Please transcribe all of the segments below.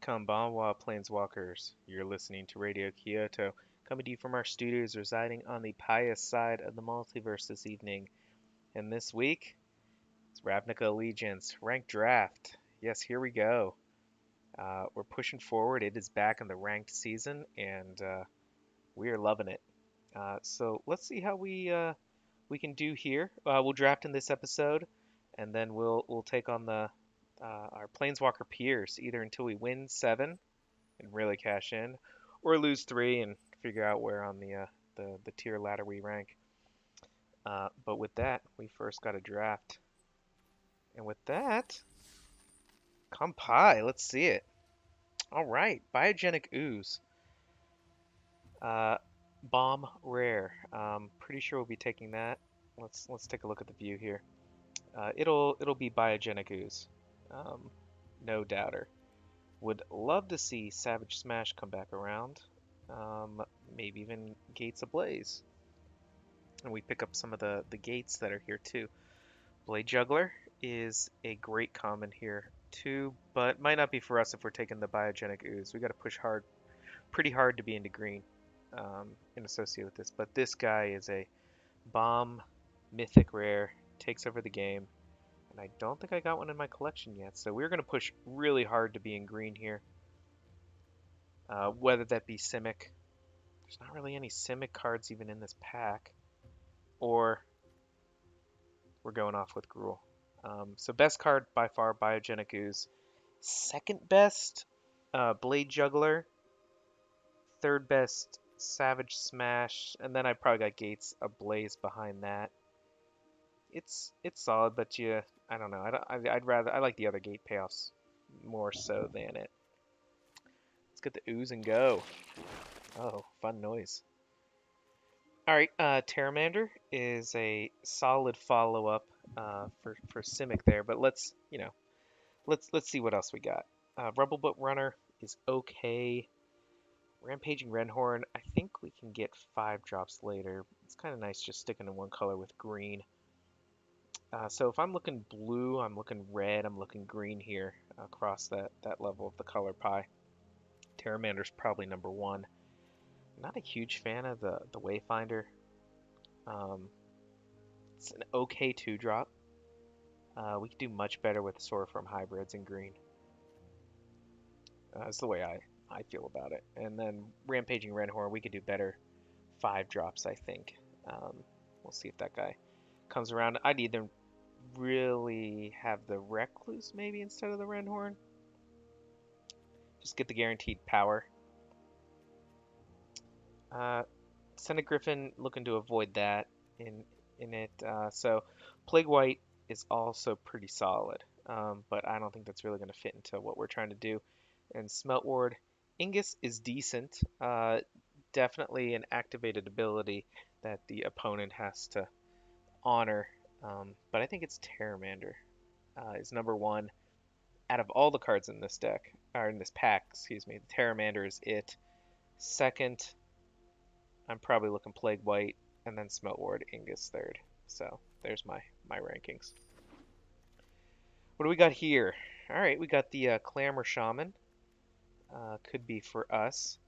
Konbanwa, Planeswalkers. You're listening to Radio Kyoto, coming to you from our studios residing on the pious side of the multiverse this evening. And this week, it's Ravnica Allegiance Ranked Draft. Yes, here we go. We're pushing forward. It is back in the ranked season, and we are loving it. So let's see how we can do here. We'll draft in this episode, and then we'll take on the our Planeswalker peers either until we win 7 and really cash in, or lose 3 and figure out where on the tier ladder we rank. But with that, we first got a draft, and with that, Kampai. Let's see it. All right, Biogenic Ooze. Uh, Bomb rare. Pretty sure we'll be taking that. Let's take a look at the view here. It'll be Biogenic Ooze. No doubter. Would love to see Savage Smash come back around. Maybe even Gates Ablaze. And we pick up some of the gates that are here too. Blade Juggler is a great common here too, but might not be for us if we're taking the Biogenic Ooze. We got to push hard, pretty hard to be into green and associate with this. But this guy is a bomb mythic rare, takes over the game. And I don't think I got one in my collection yet, so we're going to push really hard to be in green here. Whether that be Simic, there's not really any Simic cards even in this pack, or we're going off with Gruul. So best card by far, Biogenic Ooze. Second best, Blade Juggler. Third best, Savage Smash, and then I probably got Gates Ablaze behind that. It's solid, but I don't know. I like the other gate payoffs more so than it. Let's get the ooze and go. Oh, fun noise. All right, Terramander is a solid follow-up for Simic there, but let's see what else we got. Rubblebutt Runner is okay. Rampaging Renhorn, I think we can get 5 drops later. It's kind of nice just sticking in one color with green. So if I'm looking blue, I'm looking red, I'm looking green here across that level of the color pie. Terramander's probably number 1. Not a huge fan of the Wayfinder. It's an okay 2-drop. We could do much better with Soroform hybrids in green. That's the way I feel about it. And then Rampaging Renhorn, we could do better 5 drops, I think. We'll see if that guy comes around. I'd either really have the Recluse maybe instead of the Renhorn. Just get the guaranteed power. Senate Griffin, looking to avoid that in it. So Plague White is also pretty solid, but I don't think that's really going to fit into what we're trying to do. And Smelt Ward, Ingus is decent. Definitely an activated ability that the opponent has to honor. But I think it's Terramander is number 1 out of all the cards in this deck, or in this pack, excuse me. Terramander is it. Second, I'm probably looking Plague White, and then Smelt Ward, Ingus third. So there's my rankings. What do we got here? All right, we got the Clamor Shaman. Could be for us.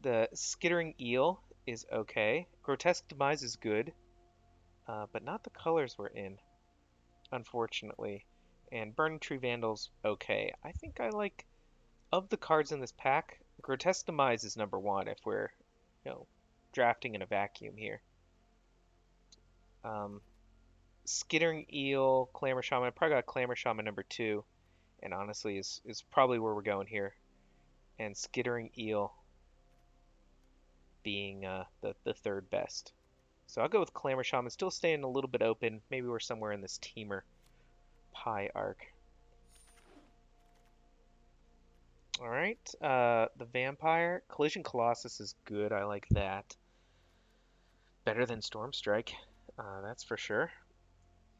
The Skittering Eel is okay. Grotesque Demise is good, but not the colors we're in, unfortunately. And Burning Tree Vandal's okay. I think I like, of the cards in this pack, Grotesque Demise is number 1 if we're, drafting in a vacuum here. Skittering Eel, Clamor Shaman. I probably got Clamor Shaman number 2, and honestly is probably where we're going here. And Skittering Eel being the third best. So I'll go with Clamor Shaman, still staying a little bit open. Maybe we're somewhere in this Teamer pie arc. All right, the Vampire. Collision Colossus is good. I like that. Better than Stormstrike, that's for sure.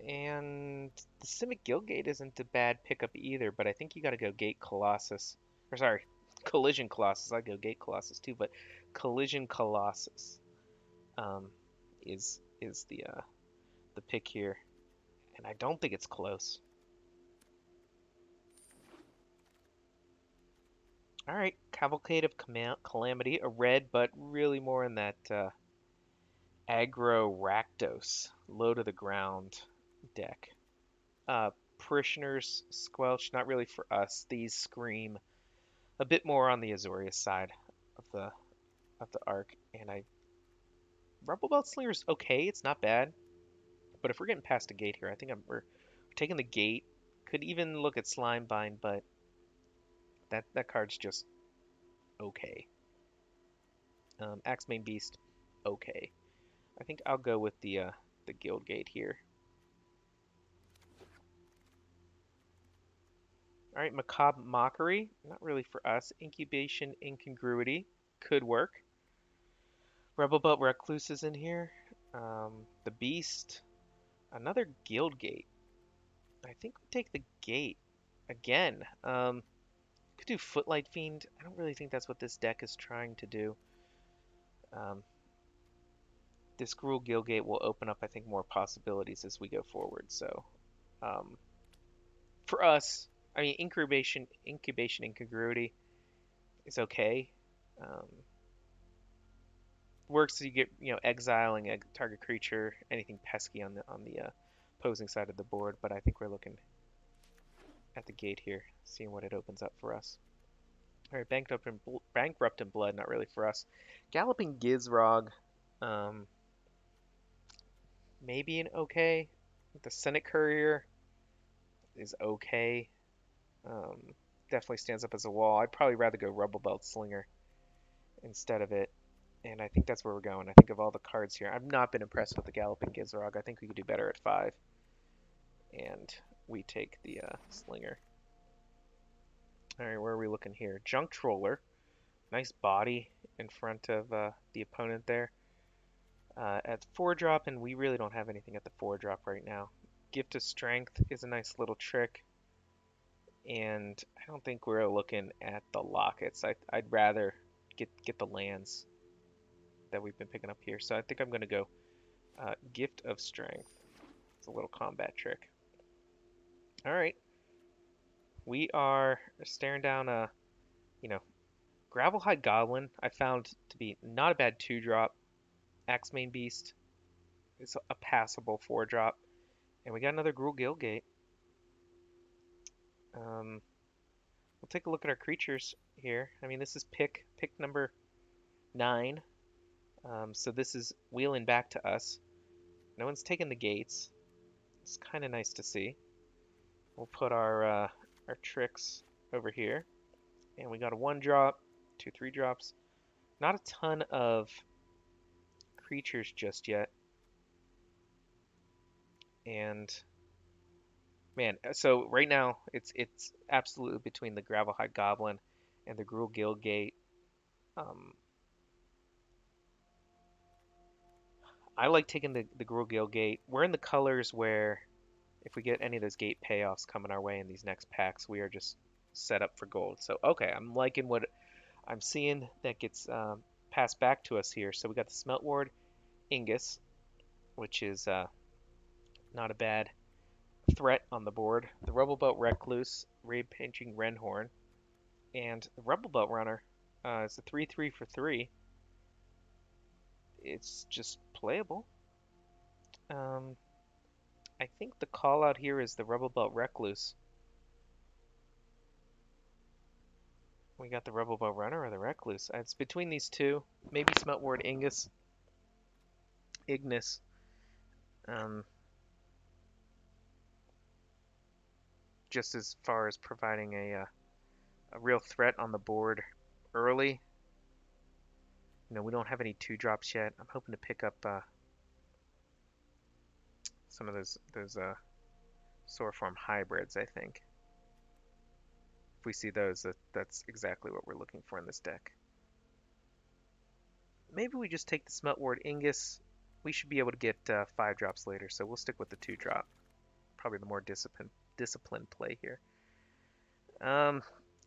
And the Simic Guildgate isn't a bad pickup either, but I think you got to go Gate Colossus. Or sorry, Collision Colossus. I go Gate Colossus too, but Collision Colossus is the pick here, and I don't think it's close. All right, Cavalcade of Calamity, a red, but really more in that aggro Rakdos, low to the ground deck. Uh, Parishioners Squelch, not really for us. These scream a bit more on the Azorius side of the arc, and I Rebel Belt Slinger's okay. It's not bad, but if we're getting past a gate here, I think we're taking the gate. Could even look at Slimebind, but that card's just okay. Axemane Beast, okay. I think I'll go with the Guild Gate here. All right, Macabre Mockery, not really for us. Incubation Incongruity could work. Rebel Belt Recluse is in here. The Beast, another Guild Gate. I think we take the Gate again. Could do Footlight Fiend. I don't really think that's what this deck is trying to do. Um, this Gruul Guildgate will open up, I think, more possibilities as we go forward. So, um, for us, I mean, incubation, incongruity is okay. Um, works so you get, exiling a target creature, anything pesky on the opposing side of the board. But I think we're looking at the gate here, seeing what it opens up for us. All right, bankrupt in blood, not really for us. Galloping Gizrog, um, maybe an okay. The Senate Courier is okay. Um, Definitely stands up as a wall. I'd probably rather go Rebel Belt Slinger instead of it. And I think that's where we're going. I think of all the cards here, I've not been impressed with the Galloping Gizrog. I think we could do better at 5. And we take the Slinger. All right, where are we looking here? Junk Troller. Nice body in front of the opponent there. At 4-drop, and we really don't have anything at the 4-drop right now. Gift of Strength is a nice little trick. And I don't think we're looking at the lockets. I'd rather get the lands that we've been picking up here. So I think I'm going to go Gift of Strength. It's a little combat trick. All right. We are staring down Gravelhide Goblin. I found to be not a bad 2-drop. Axemane Beast is a passable 4-drop. And we got another Gruul Guildgate. We'll take a look at our creatures here. I mean, this is pick number 9. So this is wheeling back to us. No one's taken the gates. It's kind of nice to see. We'll put our tricks over here. And we got a 1-drop, 2 3-drops. Not a ton of creatures just yet. And man, so right now it's absolutely between the Gravelhide Goblin and the Gruul Guildgate. I like taking the Gruul Guildgate. We're in the colors where if we get any of those gate payoffs coming our way in these next packs, we are just set up for gold. So, okay, I'm liking what I'm seeing that gets passed back to us here. So we got the Smeltward Ingus, which is not a bad threat on the board. The Rebel Belt Recluse, Raid-Pinching Renhorn, and the Rebel Belt Runner. It's a 3/3 for 3. It's just playable. I think the call out here is the Rebel Belt Recluse. We got the Rebel Belt Runner or the Recluse. It's between these two. Maybe Smeltward Ignis. Just as far as providing a real threat on the board early. We don't have any 2-drops yet. I'm hoping to pick up some of those Soarform hybrids, I think. If we see those, that's exactly what we're looking for in this deck. Maybe we just take the Smeltward Ingus. We should be able to get 5-drops later, so we'll stick with the 2-drop. Probably the more disciplined play here. I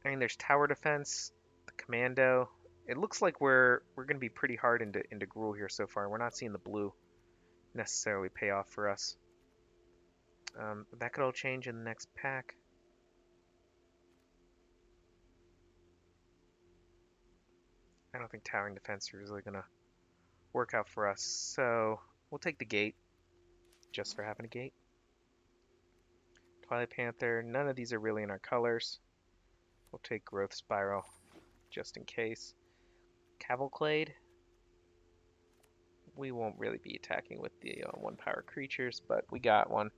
mean, there's Tower Defense, the Commando. It looks like we're going to be pretty hard into Gruul here so far. We're not seeing the blue necessarily pay off for us. That could all change in the next pack. I don't think Towering Defense is really going to work out for us. So we'll take the gate just for having a gate. Twilight Panther, none of these are really in our colors. We'll take Growth Spiral just in case. Cavalcade, we won't really be attacking with the 1-power creatures, but we got one.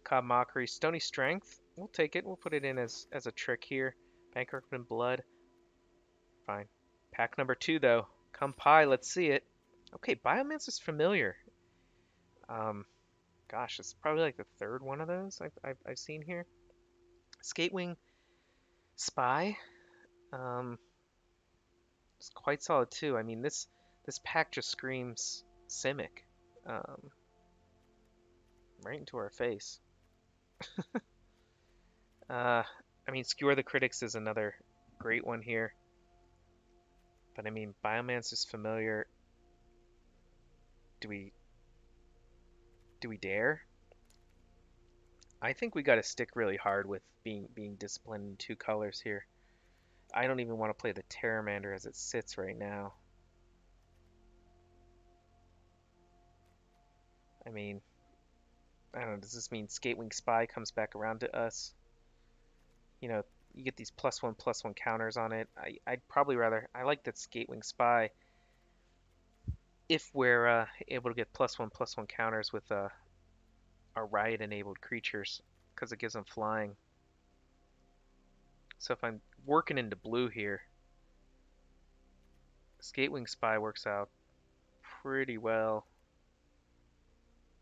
Cobb Mockery, Stony Strength, we'll take it. We'll put it in as a trick here. Bankrupt Blood, fine. Pack number 2, though. Come pie, let's see it. Okay, Biomancer's Familiar. Gosh, it's probably like the third one of those I've seen here. Skatewing Spy, it's quite solid too. I mean, this pack just screams Simic, right into our face. I mean, Skewer the Critics is another great one here. But I mean, Biomancer's Familiar. Do we dare? I think we got to stick really hard with being disciplined in 2 colors here. I don't even want to play the Terramander as it sits right now. I mean, I don't know, does this mean Skatewing Spy comes back around to us? You know, you get these +1/+1 counters on it. I'd probably rather, I like that Skatewing Spy if we're able to get +1/+1 counters with our riot enabled creatures, because it gives them flying. So if I'm working into blue here, Skatewing Spy works out pretty well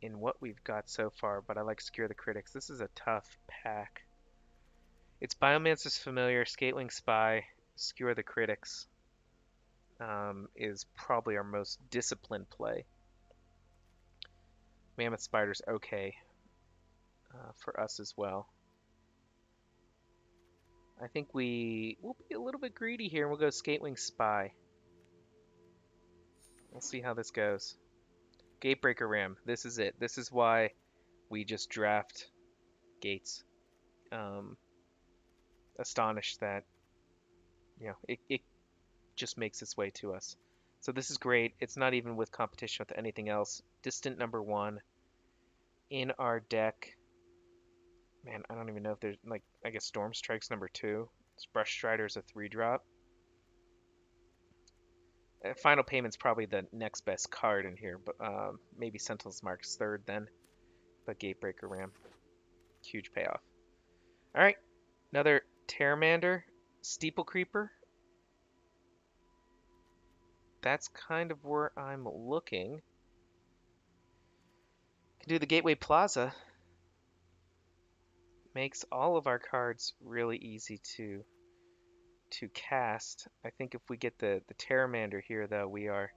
in what we've got so far, but I like Skewer the Critics. This is a tough pack. It's Biomancer's Familiar, Skatewing Spy, Skewer the Critics is probably our most disciplined play. Mammoth Spider's okay for us as well. I think we'll be a little bit greedy here, and we'll go Skatewing Spy. We'll see how this goes. Gatebreaker Ram, this is it. This is why we just draft gates. Astonished that, you know, it just makes its way to us. So this is great. It's not even with competition with anything else. Distant number 1 in our deck. Man, I don't even know if there's, like, I guess Storm Strike's number 2. Brush Strider's a 3-drop. Final Payment's probably the next best card in here, but maybe Sentinel's Mark's 3rd then. But Gatebreaker Ram, huge payoff. All right, another Terramander, Steeple Creeper. That's kind of where I'm looking. Can do the Gateway Plaza. Makes all of our cards really easy to cast. I think if we get the Terramander here, though, we are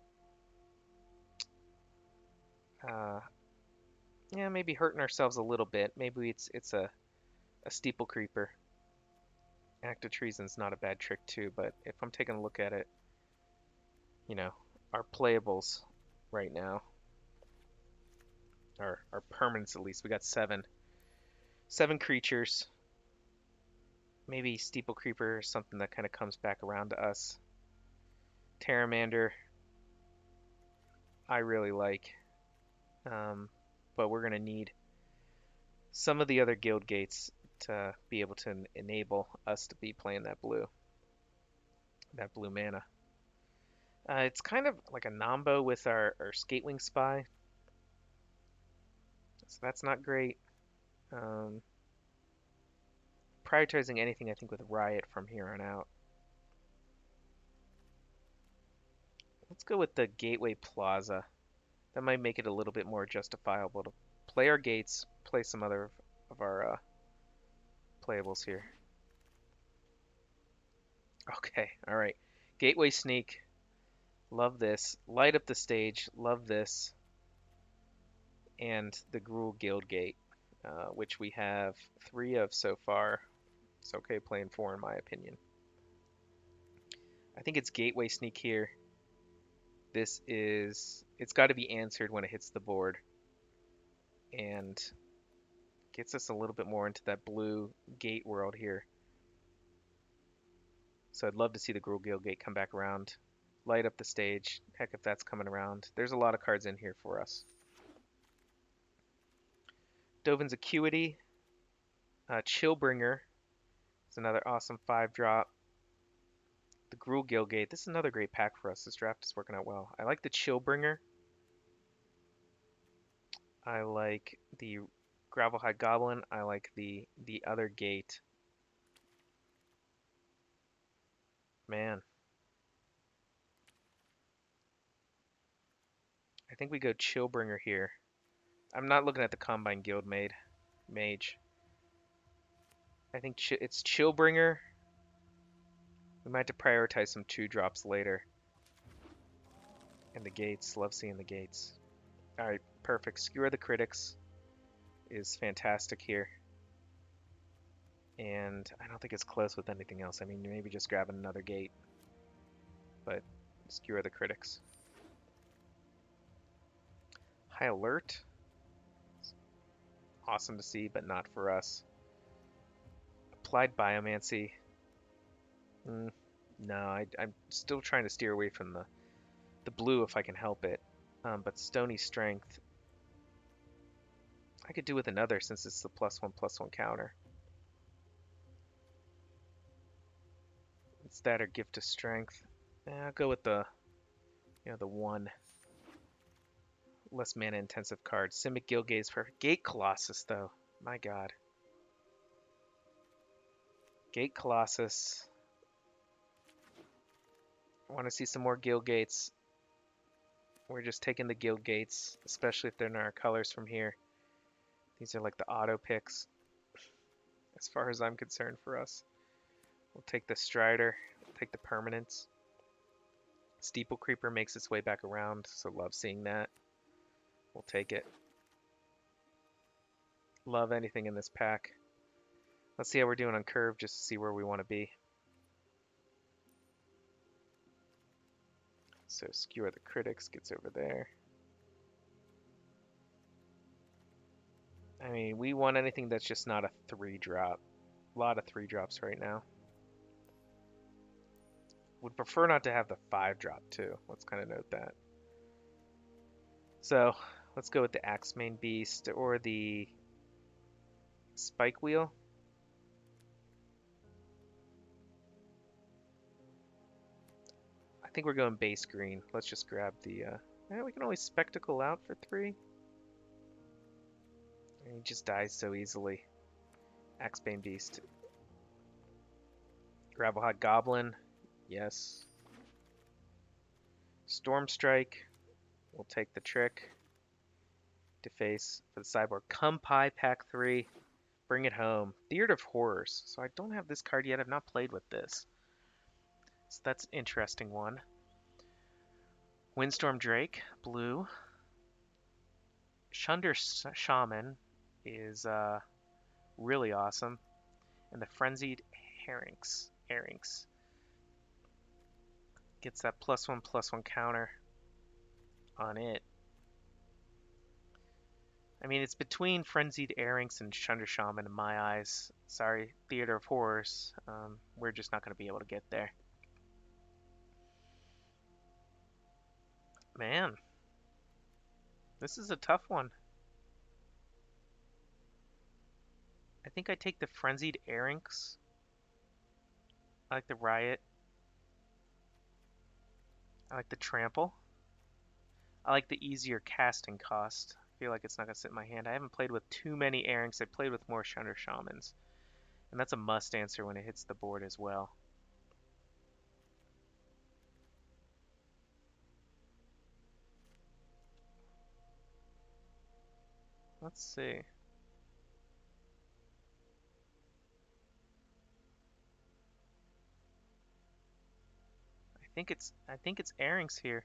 yeah, maybe hurting ourselves a little bit. Maybe it's a Steeple Creeper. Act of Treason's not a bad trick too, but if I'm taking a look at it, you know, our playables right now, our permanents at least, we got 7 creatures. Maybe Steeple Creeper is something that kind of comes back around to us. Terramander, I really like, but we're gonna need some of the other guild gates to be able to enable us to be playing that blue mana. It's kind of like a nombo with our Skatewing Spy, so that's not great. Prioritizing anything, I think, with Riot from here on out. Let's go with the Gateway Plaza. That might make it a little bit more justifiable to play our gates, play some other of our playables here. Okay, all right. Gateway Sneak. Love this. Light up the stage. Love this. And the Gruul Guild Gate, which we have 3 of so far. It's okay playing 4 in my opinion. I think it's Gateway Sneak here. It's got to be answered when it hits the board. And gets us a little bit more into that blue gate world here. So I'd love to see the Gruul Gate come back around, light up the stage. Heck, if that's coming around. There's a lot of cards in here for us. Dovin's Acuity. Chillbringer is another awesome 5-drop. The Gruul Gate. This is another great pack for us. This draft is working out well. I like the Chillbringer. I like the Gravelhide Goblin. I like the other gate. Man. I think we go Chillbringer here. I'm not looking at the Combine Guild Mage. I think it's Chillbringer. We might have to prioritize some 2-drops later. And the gates. Love seeing the gates. Alright, perfect. Skewer the Critics is fantastic here. And I don't think it's close with anything else. I mean, maybe just grabbing another gate. But Skewer the Critics. High Alert. Awesome to see, but not for us. Applied Biomancy. No, I'm still trying to steer away from the blue if I can help it. But Stony Strength, I could do with another since it's the +1/+1 counter. It's that or Gift of Strength. I'll go with the one less mana intensive card. Simic Guildgate is perfect. Gate Colossus though, my god. Gate Colossus. I want to see some more Guild Gates. We're just taking the Guild Gates, especially if they're in our colors from here. These are like the auto picks, as far as I'm concerned for us. We'll take the Strider, we'll take the permanents. Steeple Creeper makes its way back around, so love seeing that. We'll take it. Love anything in this pack. Let's see how we're doing on curve just to see where we want to be. So Skewer the Critics gets over there. I mean, we want anything that's just not a 3-drop. A lot of 3-drops right now. Would prefer not to have the 5-drop too. Let's kind of note that. So let's go with the Axemane Beast or the Spike Wheel. I think we're going base green. Let's just grab the... we can always Spectacle out for 3. And he just dies so easily. Axebane Beast. Gravelhide Goblin. Yes. Storm Strike. We'll take the trick. Deface for the sideboard. Kumpai Pack 3. Bring it home. Theater of Horrors. So I don't have this card yet. I've not played with this. So that's an interesting one. Windstorm Drake. Blue. Shunder Shaman is really awesome. And the Frenzied Herrinx gets that +1/+1 counter on it. I mean, it's between Frenzied Herrinx and Shunder Shaman in my eyes. Sorry, Theater of Horrors. We're just not going to be able to get there. Man, this is a tough one. I think I take the Frenzied Herrinx. I like the Riot. I like the Trample. I like the easier casting cost. I feel like it's not going to sit in my hand. I haven't played with too many Herrinx. I played with more Shunder Shamans. And that's a must answer when it hits the board as well. Let's see. I think it's Herrinx here.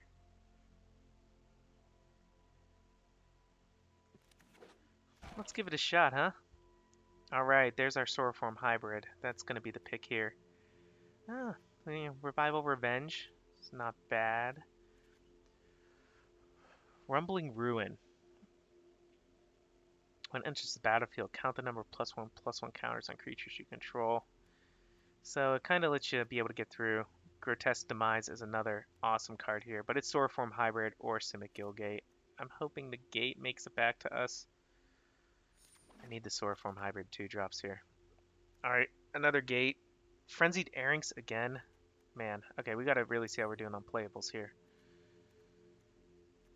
Let's give it a shot, huh? Alright, there's our Sauroform hybrid. That's going to be the pick here. Revival Revenge. It's not bad. Rumbling Ruin. When it enters the battlefield, count the number of +1/+1 counters on creatures you control. So it kind of lets you be able to get through. Grotesque Demise is another awesome card here, but it's Sword Form Hybrid or Simic Gilgate. I'm hoping the gate makes it back to us. I need the Sword Form Hybrid 2-drops here. Alright, another gate. Frenzied Airings again. Man, okay, we gotta really see how we're doing on playables here.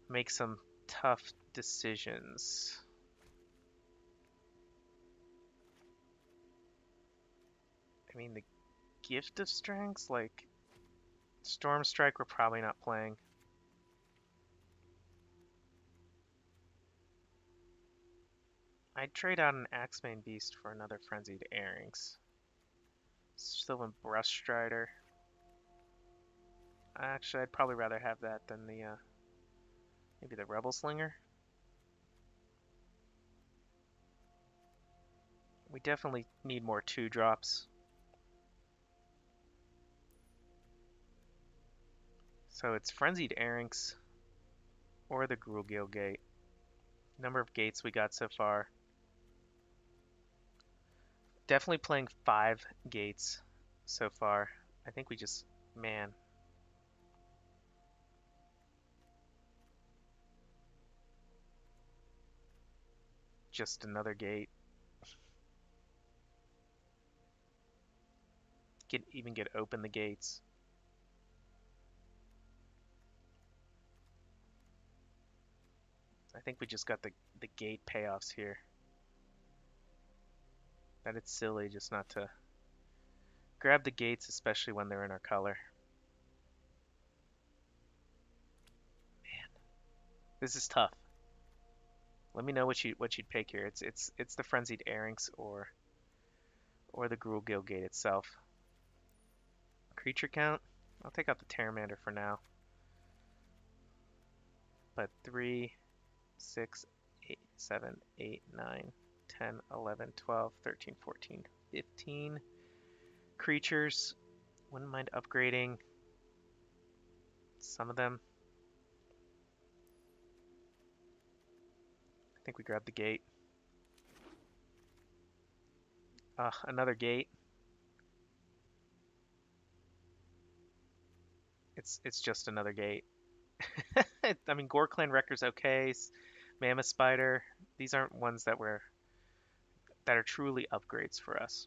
Make some tough decisions. I mean, the Gift of Strengths, like Storm Strike, we're probably not playing. I'd trade out an Axemane Beast for another Frenzied Airings. Sylvan Brush Strider. Actually, I'd probably rather have that than the, maybe the Rebel Slinger. We definitely need more 2-drops. So it's Frenzied Airings or the Gruul Gate. Number of gates we got so far. Definitely playing 5 gates so far. I think we just, man. Just another gate. Even get open the gates. I think we just got the gate payoffs here. That it's silly just not to grab the gates, especially when they're in our color. Man, this is tough. Let me know what you'd pick here. It's the Frenzied Airings or the Gruul Gate itself. Creature count? I'll take out the Pteramander for now. But 3, 6, 8, 7, 8, 9, 10, 11, 12, 13, 14, 15 creatures. Wouldn't mind upgrading some of them. I think we grabbed the gate. Another gate. It's just another gate. I mean, Gore Clan Wrecker's okay. Mammoth Spider. These aren't ones that are truly upgrades for us.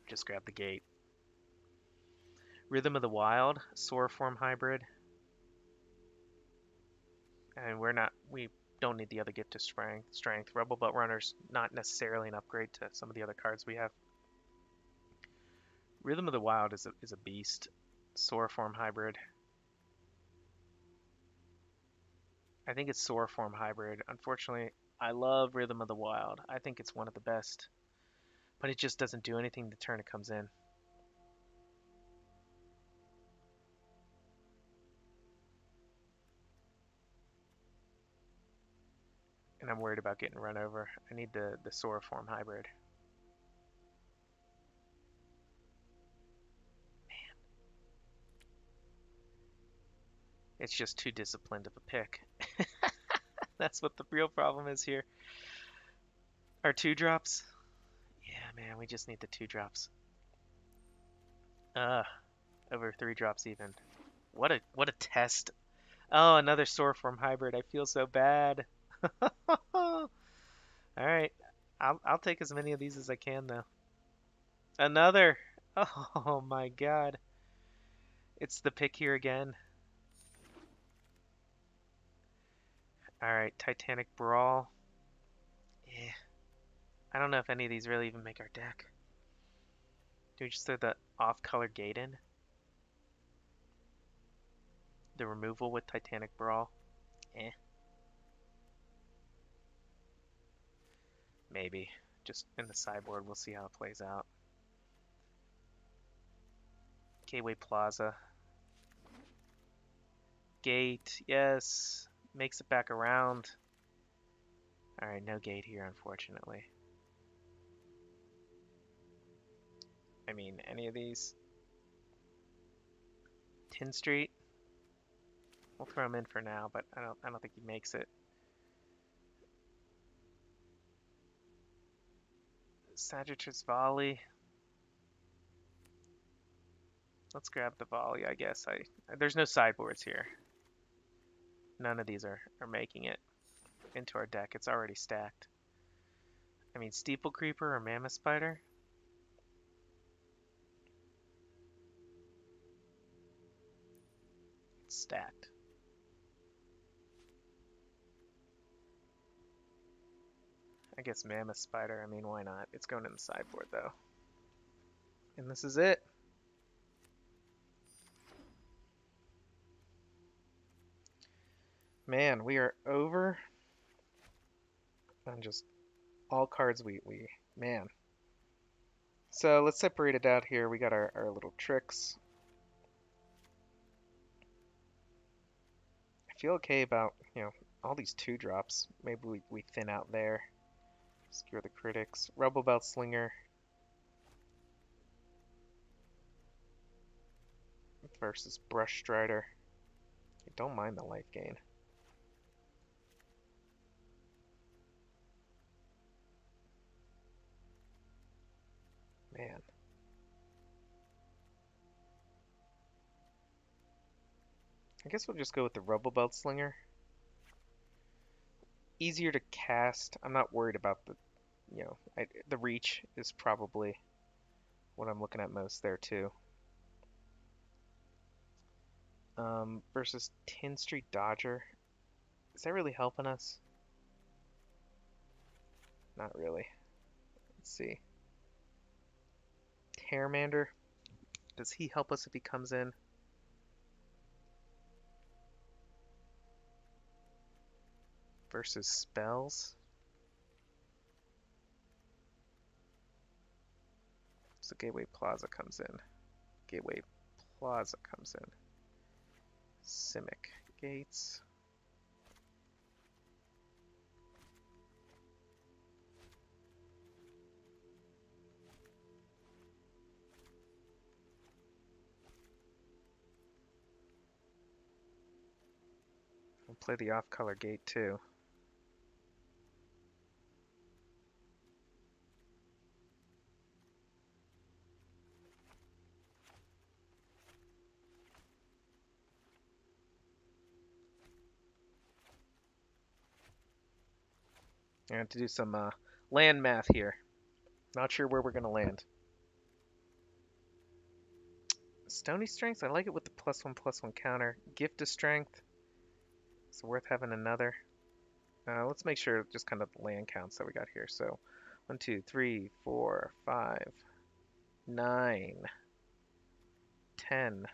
Just grab the gate. Rhythm of the Wild, Sora Form Hybrid. And we don't need the other gift of strength. Rebel Butt Runner's not necessarily an upgrade to some of the other cards we have. Rhythm of the Wild is a beast. Sora Form Hybrid. I think it's Sora Form Hybrid. Unfortunately, I love Rhythm of the Wild. I think it's one of the best. But it just doesn't do anything the turn it comes in. And I'm worried about getting run over. I need the Sora Form Hybrid. Man. It's just too disciplined of a pick. That's what the real problem is here. Our 2-drops? Yeah, man, we just need the 2-drops. Over 3-drops even. What a test. Oh, another Sora Form Hybrid. I feel so bad. All right, I'll take as many of these as I can though. Another. Oh my God. It's the pick here again. All right, Titanic Brawl. Yeah. I don't know if any of these really even make our deck. Do we just throw the off-color gate in? The removal with Titanic Brawl? Eh. Maybe. Just in the sideboard, we'll see how it plays out. Gateway Plaza. Gate, yes. Makes it back around. Alright, no gate here, unfortunately. I mean, any of these? Tin Street? We'll throw him in for now, but I don't think he makes it. Sagittarius Volley. Let's grab the volley, I guess. There's no sideboards here. None of these are making it into our deck. It's already stacked. I mean, Steeple Creeper or Mammoth Spider? It's stacked. I guess Mammoth Spider, I mean, why not? It's going in the sideboard, though. And this is it. Man, we are over on just all cards man. So let's separate it out here. We got our little tricks. I feel okay about, all these 2-drops. Maybe we thin out there. Skewer the Critics. Rebel Belt Slinger. Versus Brush Strider. I don't mind the life gain. Man. I guess we'll just go with the Rebel Belt Slinger. Easier to cast. I'm not worried about the reach is probably what I'm looking at most there too. Versus 10 Street Dodger. Is that really helping us? Not really. Let's see. Terramander. Does he help us if he comes in? Versus spells. So Gateway Plaza comes in. Gateway Plaza comes in. Simic Gates. We'll play the off-color gate too. I have to do some land math here. Not sure where we're going to land. Stony Strength, I like it with the +1/+1 counter. Gift of Strength, it's worth having another. Let's make sure just kind of the land counts that we got here. So 1, 2, 3, 4, 5, 9, 10,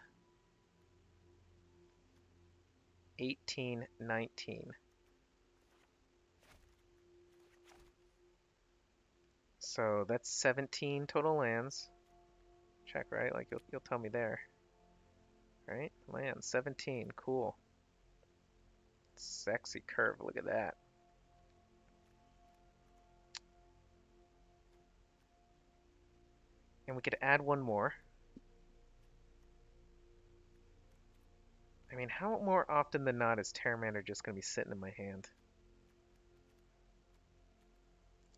18, 19. So that's 17 total lands. Check, right? Like you'll tell me there. Right? Land 17. Cool. Sexy curve. Look at that. And we could add one more. I mean, how more often than not is Terramander just going to be sitting in my hand?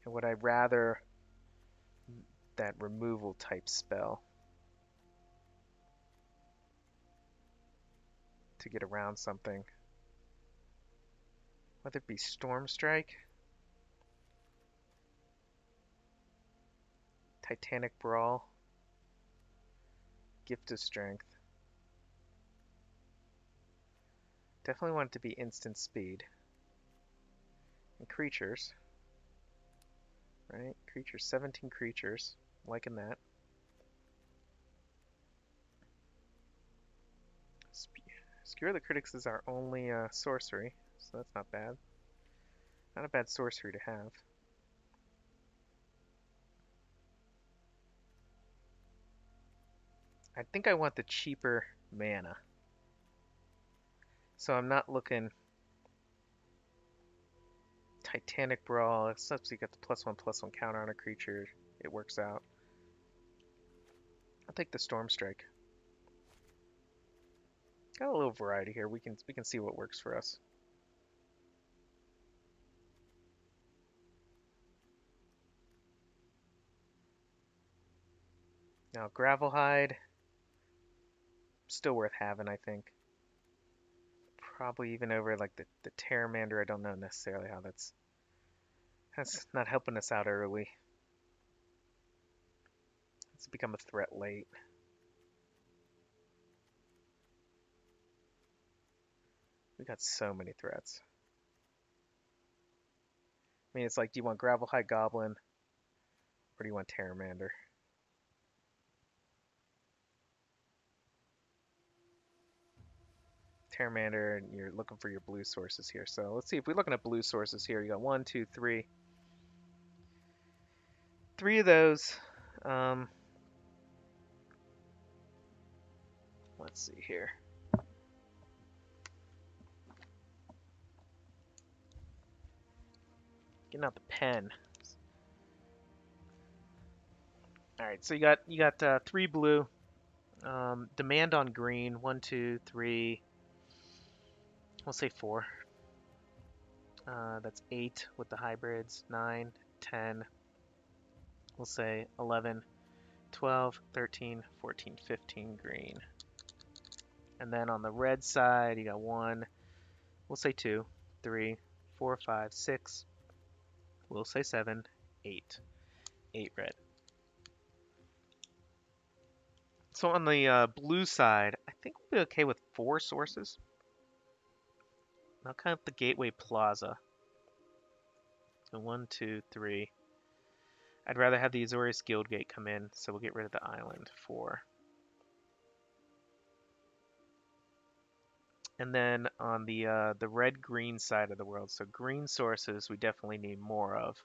And would I rather that removal type spell to get around something? Whether it be Storm Strike, Titanic Brawl, Gift of Strength. Definitely want it to be instant speed. And creatures. Right? Creatures, 17 creatures. Liking that. Skewer the Critics is our only sorcery, so that's not bad. Not a bad sorcery to have. I think I want the cheaper mana. So I'm not looking Titanic Brawl, except you got the +1/+1 counter on a creature. It works out. I'll take the Storm Strike. Got a little variety here. We can see what works for us. Now Gravelhide. still worth having, I think. Probably even over like the Terramander. I don't know necessarily how that's not helping us out early. It's become a threat late. We got so many threats. I mean, it's like, do you want Gravelhide Goblin or do you want Terramander? Terramander, and you're looking for your blue sources here. So let's see if we're looking at blue sources here. You got one, two, three. Three of those. Let's see here. Getting out the pen. All right, so you got three blue. Demand on green. One, two, three. We'll say four. That's 8 with the hybrids. 9, 10. We'll say 11, 12, 13, 14, 15 green. And then on the red side, you got 1. We'll say 2, 3, 4, 5, 6. We'll say 7, 8. 8 red. So on the blue side, I think we'll be okay with 4 sources. I'll count the Gateway Plaza. So 1, 2, 3. I'd rather have the Azorius Guildgate come in, so we'll get rid of the island. 4. And then on the red-green side of the world, so green sources we definitely need more of.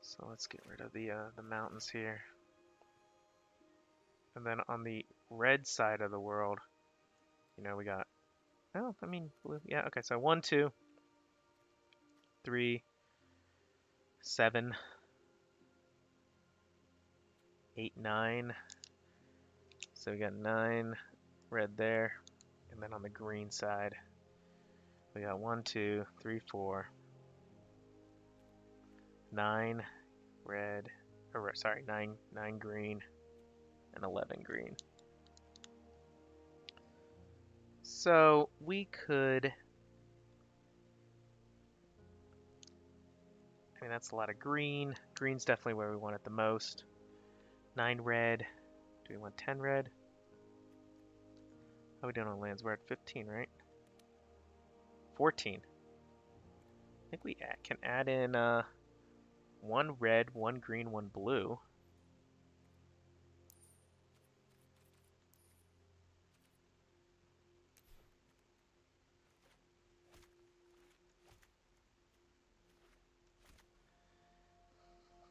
So let's get rid of the mountains here. And then on the red side of the world, you know, we got, oh, I mean, blue, yeah, okay, so 1, 2, 3, 7, 8, 9. So we got 9 red there. And then on the green side, we got 1, 2, 3, 4, 9 red, or sorry, 9 green, and 11 green. So we could, I mean, that's a lot of green. Green's definitely where we want it the most. 9 red. Do we want 10 red? How are we doing on lands? We're at 15, right? 14. I think we can add in 1 red, 1 green, 1 blue.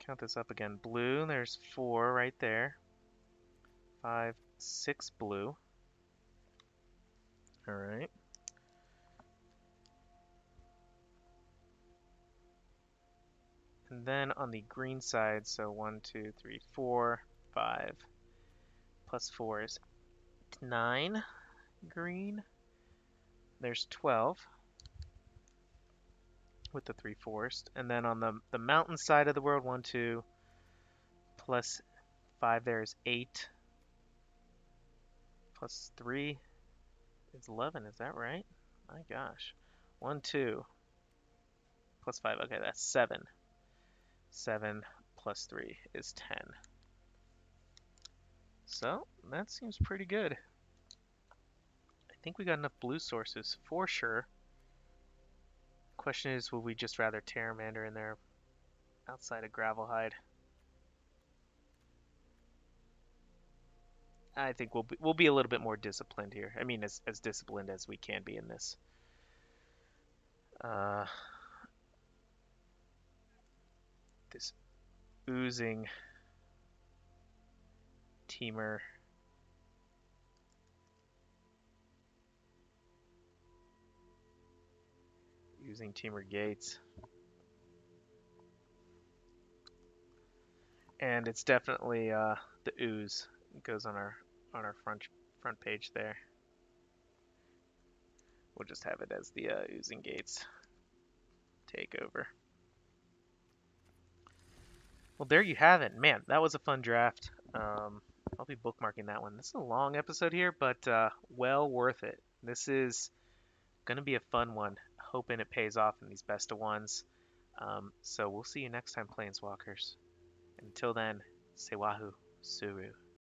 Count this up again. Blue, there's 4 right there. 5, 6 blue. All right. And then on the green side, so 1, 2, 3, 4, 5, plus 4 is 9 green. There's 12 with the 3 forest. And then on the mountain side of the world, 1, 2, plus 5 there is 8. Plus 3 is 11, is that right? My gosh. 1, 2, plus 5, okay, that's 7. 7 plus 3 is 10. So, that seems pretty good. I think we got enough blue sources for sure. Question is, will we just rather Terramander in there outside of Gravelhide? I think we'll be a little bit more disciplined here. I mean, as disciplined as we can be in this. This oozing Teamer. Using Teamer Gates. And it's definitely the ooze. It goes on our front page there. We'll just have it as the oozing gates takeover. Well, there you have it. Man, that was a fun draft. I'll be bookmarking that one. This is a long episode here, but well worth it. This is gonna be a fun one. Hoping it pays off in these best of ones. So we'll see you next time, Planeswalkers. Until then, say wahoo, suru.